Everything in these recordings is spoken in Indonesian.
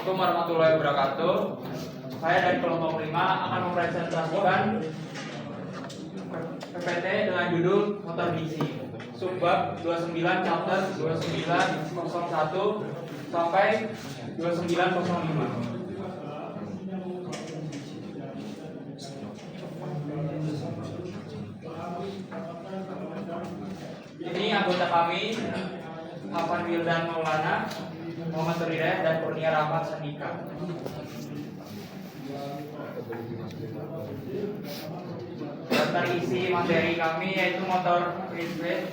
Assalamualaikum warahmatullahi wabarakatuh. Saya dari kelompok 5 akan mempresentasikan PPT dengan judul motor DC subbab 29 chapter 2901 sampai 2905. Ini anggota kami Afan Wildan Maulana, Muhammad Turidaya, dan Kurnia Rahmat Sandika. Daftar isi materi kami yaitu motor Principle,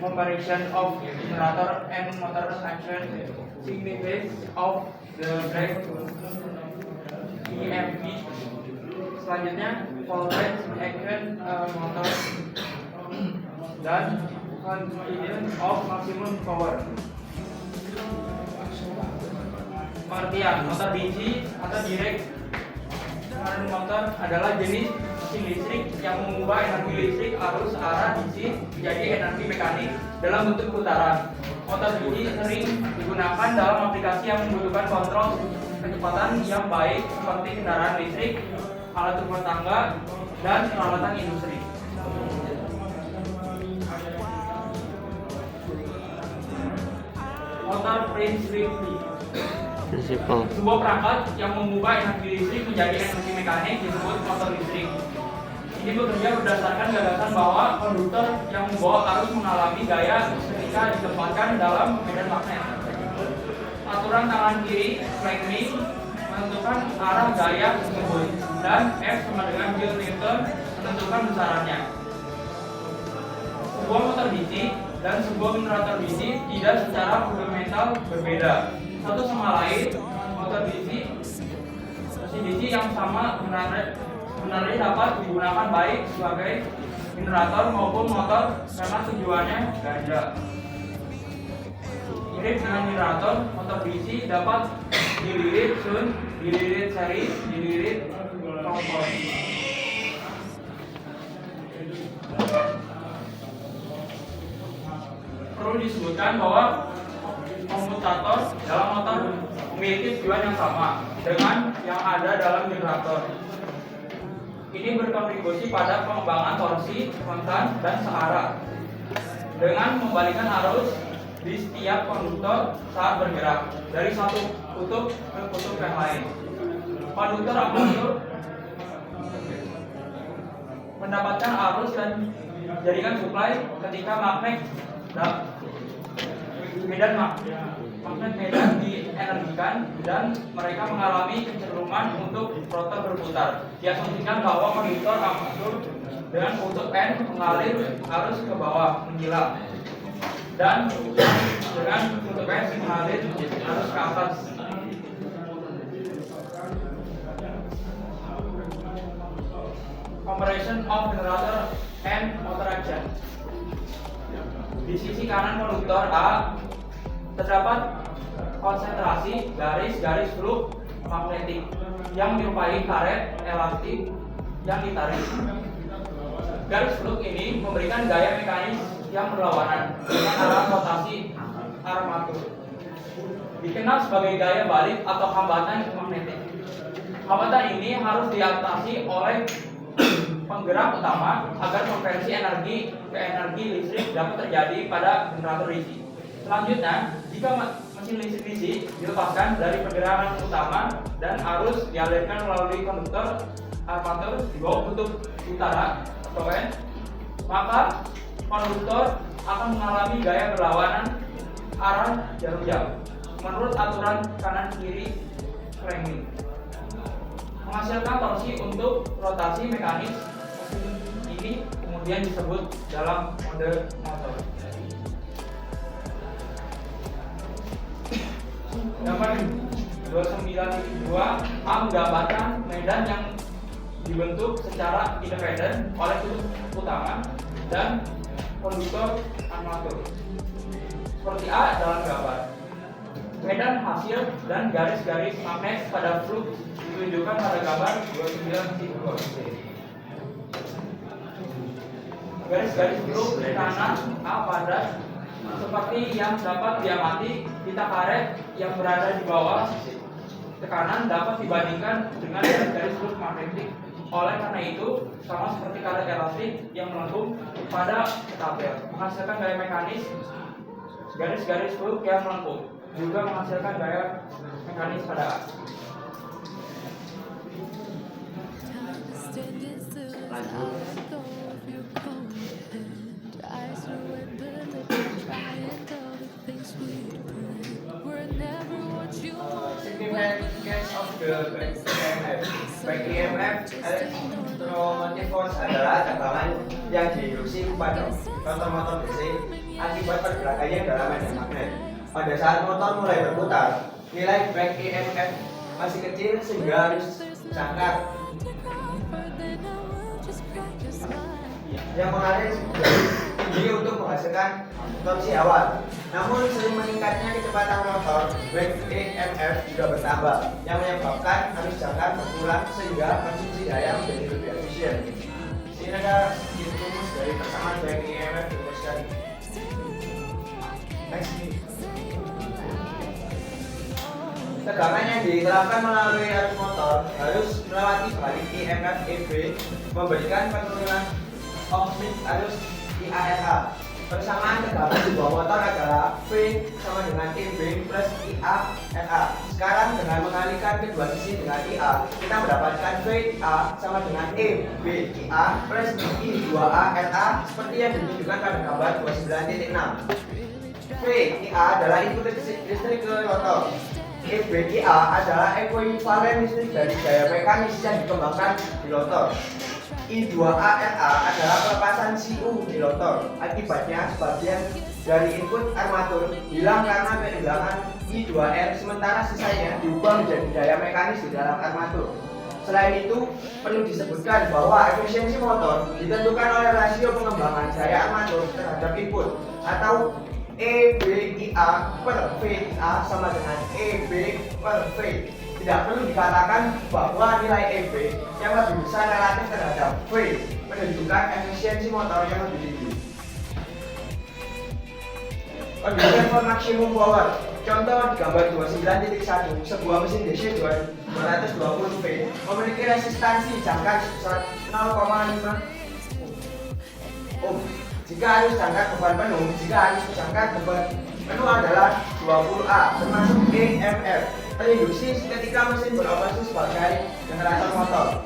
comparison of generator and motor action, significance of the brake, EMP. Selanjutnya voltage action motor dan confidence of maximum power. Pengertian motor DC atau direct current motor adalah jenis mesin listrik yang mengubah energi listrik arus arah DC menjadi energi mekanik dalam bentuk putaran. Motor DC sering digunakan dalam aplikasi yang membutuhkan kontrol kecepatan yang baik seperti kendaraan listrik, alat rumah tangga, dan peralatan industri. Motor Principle, sebuah perangkat yang mengubah energi listrik menjadi energi mekanik disebut motor listrik. Ini bekerja berdasarkan gagasan bahwa konduktor yang membawa arus mengalami gaya ketika ditempatkan dalam medan magnet. Aturan tangan kiri Fleming menentukan arah gaya tersebut, dan F sama dengan Joule Newton menentukan besarannya. Sebuah motor DC dan sebuah generator DC tidak secara fundamental berbeda satu sama lain. Motor DC, mesin DC yang sama sebenarnya dapat digunakan baik sebagai generator maupun motor karena tujuannya ganda. Mirip dengan generator, motor DC dapat dililit shunt, dililit seri, dililit kompor. Perlu disebutkan bahwa komutator dalam motor memiliki tujuan yang sama dengan yang ada dalam generator. Ini berkontribusi pada pengembangan torsi, kontan, dan searah dengan membalikkan arus di setiap konduktor saat bergerak dari satu kutub ke kutub yang lain. Konduktor armatur mendapatkan arus dan jaringan suplai ketika magnet medan dienergikan dan mereka mengalami kecenderungan untuk rotor berputar. Diasumsikan bahwa konduktor armatur dengan kutub N mengalir arus ke bawah menyilang, dan dengan kutub S mengalir arus ke atas. Comparison of generator and motor action. Di sisi kanan konduktor A terdapat konsentrasi garis-garis flux magnetik yang menyerupai karet elastik yang ditarik. Garis flux ini memberikan gaya mekanis yang berlawanan dengan arah rotasi armatur. Dikenal sebagai gaya balik atau hambatan magnetik. Hambatan ini harus diatasi oleh penggerak utama agar konversi energi ke energi listrik dapat terjadi pada generator DC. Selanjutnya, jika mesin listrik DC dilepaskan dari pergerakan utama dan arus dialirkan melalui konduktor armatur di bawah kutub utara atau N, maka konduktor akan mengalami gaya berlawanan arah jarum jam menurut aturan kanan kiri Fleming, menghasilkan torsi untuk rotasi mekanis. Ini kemudian disebut dalam mode motor. Gambar 292 A menggambarkan medan yang dibentuk secara independen oleh kutub utama dan konduktor armatur. Seperti A dalam gambar. Medan hasil dan garis-garis magnet pada flux ditunjukkan pada gambar 29.2. Garis-garis flux kanan A pada seperti yang dapat diamati kita karet yang berada di bawah tekanan dapat dibandingkan dengan garis-garis flux magnetik. Oleh karena itu, sama seperti karet elastik yang melengkung pada tabel menghasilkan gaya mekanis, garis-garis flux yang melengkung juga menghasilkan gaya mekanis pada A. Significance of the back EMF. Back EMF electromotive force adalah tegangan yang diinduksi pada motor DC akibat pergerakannya dalam medan magnet. Pada saat motor mulai berputar, nilai back EMF masih kecil sehingga harus jangkar yang mengalir tinggi untuk menghasilkan torsi awal. Namun sering meningkatnya kecepatan motor, back EMF juga bertambah, yang menyebabkan arus jangkar berkurang sehingga konsumsi daya menjadi lebih efisien. Sini ada sedikit rumus dari persamaan back EMF dirumuskan. Next. Tegangan yang diterapkan melalui arus motor harus melewati balik EMF EB, memberikan penurunan ohmik arus IARA. Persamaan tegangan sebuah motor adalah V sama dengan EB plus IARA. Sekarang dengan mengalihkan kedua sisi dengan IA, kita mendapatkan VA sama dengan EB IA plus I2ARA seperti yang ditunjukkan pada gambar 29.6. V IA adalah input listrik ke rotor. EBIA adalah ekuivalen listrik dari gaya mekanis yang dikembangkan di rotor. I2ARA adalah pelepasan CU di rotor. Akibatnya, sebagian dari input armatur hilang karena kehilangan I2R, sementara sisanya diubah menjadi daya mekanis di dalam armatur. Selain itu, perlu disebutkan bahwa efisiensi motor ditentukan oleh rasio pengembangan daya armatur terhadap input atau EBIA per VIA sama dengan EB per V. Tidak perlu dikatakan bahwa nilai EB yang lebih besar relatif terhadap V menunjukkan efisiensi motor yang lebih tinggi. Condition for maximum power. Contoh di gambar 29.1, sebuah mesin DC 220 V memiliki resistansi jangkar 0,5 ohm. Jika arus jangkar beban penuh, adalah 20A, termasuk EMF, terinduksi ketika mesin beroperasi sebagai generator motor.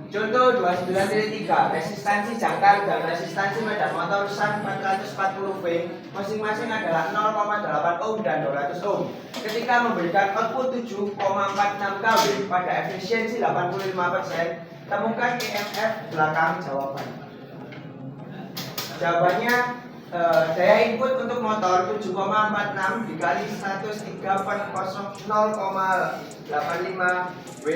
Contoh 29.3, resistansi jangkar dan resistansi medan motor SAN 440 V masing-masing adalah 0,8 ohm dan 200 ohm. Ketika memberikan output 7,46 kW pada efisiensi 85%, temukan EMF belakang jawaban. Jawabannya daya input untuk motor 7,46 dikali 103 per 0,85 W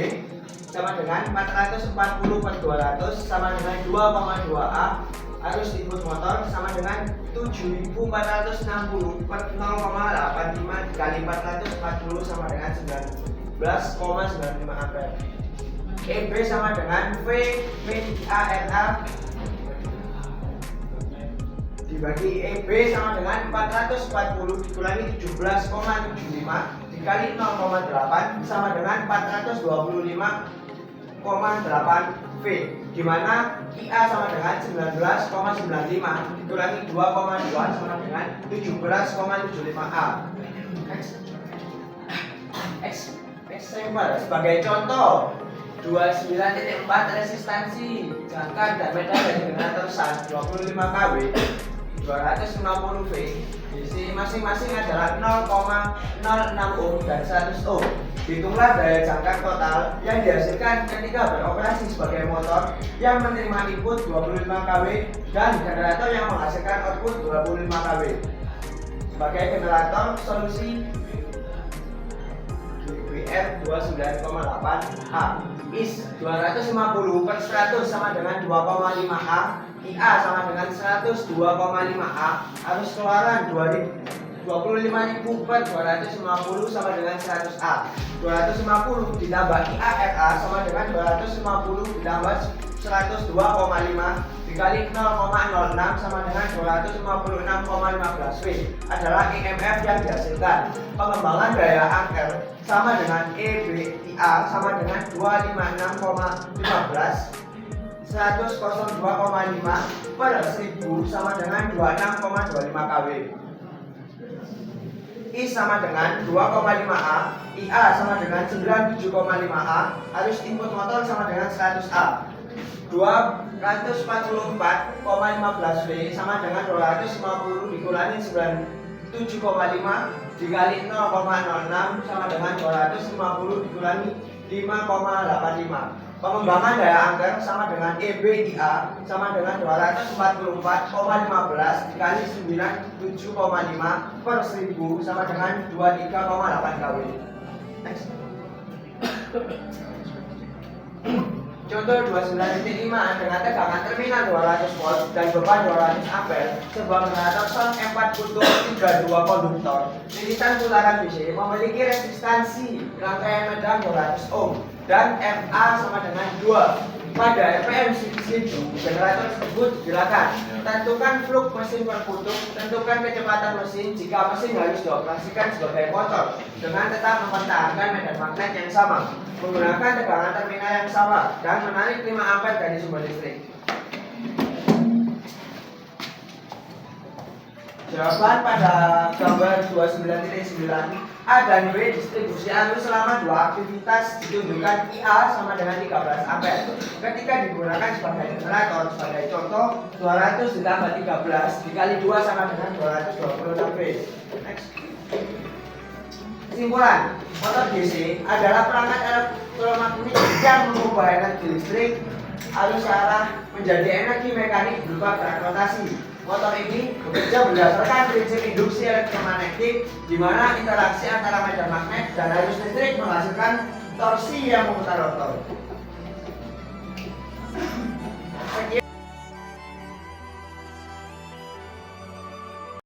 sama dengan 440 per 200 sama dengan 2,2 A. Arus input motor sama dengan 7460 per 0,85 dikali 440 sama dengan 19,95 ampere. EB sama dengan VIARA dibagi EB sama dengan 440 dikurangi 17,75 dikali 0,8 sama dengan 425,8 V, di mana IA sama dengan 19,95 dikurangi 2,2 sama dengan 17,75 A. Example sebagai contoh 29.4 resistansi jangkar dan medan dari generator SAN 25 kW 260 V DC masing-masing adalah 0,06 ohm dan 100 ohm. Hitunglah daya jangkar total yang dihasilkan ketika beroperasi sebagai motor yang menerima input 25 kW dan generator yang menghasilkan output 25 kW. Sebagai generator, solusi WR 29,8 A is 250 per 100 sama dengan 2,5 A. IA sama dengan 102,5 A. Arus keluaran 2000 25.000 per 250 sama dengan 100A. 250 ditambah IARA sama dengan 250 ditambah 102,5 dikali 0,06 sama dengan 256,15 W adalah IMF yang dihasilkan. Pengembangan daya angker sama dengan EBIA sama dengan 256,15 102,5 per 1000 sama dengan 26,25 kW. I sama dengan 2,5A, IA sama dengan 97,5A, arus input motor sama dengan 100A. 244,15 W sama dengan 250 dikurangi 97,5 dikali 0,06 sama dengan 250 dikurangi 5,85. Pengembangan daya angker sama dengan EBIA sama dengan 244,15 dikali 97,5 per 1000 sama dengan 23,8 kW. Next. Contoh 29.5 dengan tegangan terminal 200 volt dan beban 200 ampere, sebuah generator short 4 kutub 32 konduktor lilitan putaran BC memiliki resistansi rangkaian medang 200 ohm dan FA sama dengan 2. Pada RPM situ, generator tersebut gerakan. Tentukan flux mesin per kutub, tentukan kecepatan mesin jika mesin harus dioperasikan sebagai motor dengan tetap mempertahankan medan magnet yang sama, menggunakan tegangan terminal yang sama, dan menarik 5 ampere dari sumber listrik. Jawaban pada gambar 29.9, A dan B distribusi arus selama 2 aktivitas ditunjukkan IA sama dengan 13 ampere. Ketika digunakan sebagai generator, sebagai contoh 200 ditambah 13 dikali 2 sama dengan 226 V. Next. Kesimpulan, motor DC adalah perangkat elektromagnetik yang mengubah energi listrik arus arah menjadi energi mekanik berupa gerak rotasi. Motor ini bekerja berdasarkan prinsip induksi elektromagnetik, di mana interaksi antara medan magnet dan arus listrik menghasilkan torsi yang memutar rotor.